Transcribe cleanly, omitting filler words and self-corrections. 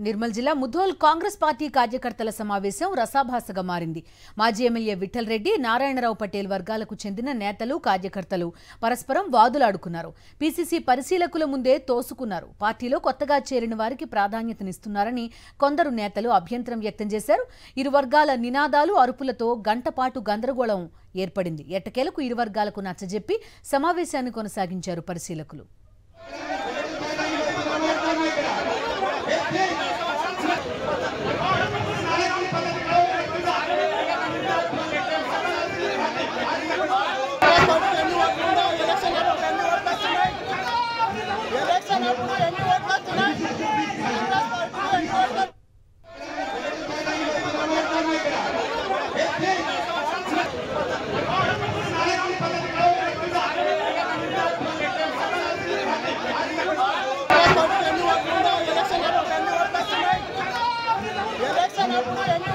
నిర్మల్ జిల్లా ముధోల్ కాంగ్రెస్ పార్టీ కార్యకర్తల సమావేశం రసాభాసగా మారింది. మాజీ ఎమ్మెల్యే విఠల్ రెడ్డి, నారాయణరావు పటేల్ వర్గాలకు చెందిన నేతలు, కార్యకర్తలు పరస్పరం వాదులాడుకున్నారు. పీసీసీ పరిశీలకుల ముందే తోసుకున్నారు. పార్టీలో కొత్తగా చేరిన వారికి ప్రాధాన్యతనిస్తున్నారని కొందరు నేతలు అభ్యంతరం వ్యక్తం చేశారు. ఇరు వర్గాల నినాదాలు, అరుపులతో గంటపాటు గందరగోళం ఏర్పడింది. ఎట్టకేలకు ఇరు వర్గాలకు నచ్చజెప్పి సమావేశాన్ని కొనసాగించారు పరిశీలకులు. Election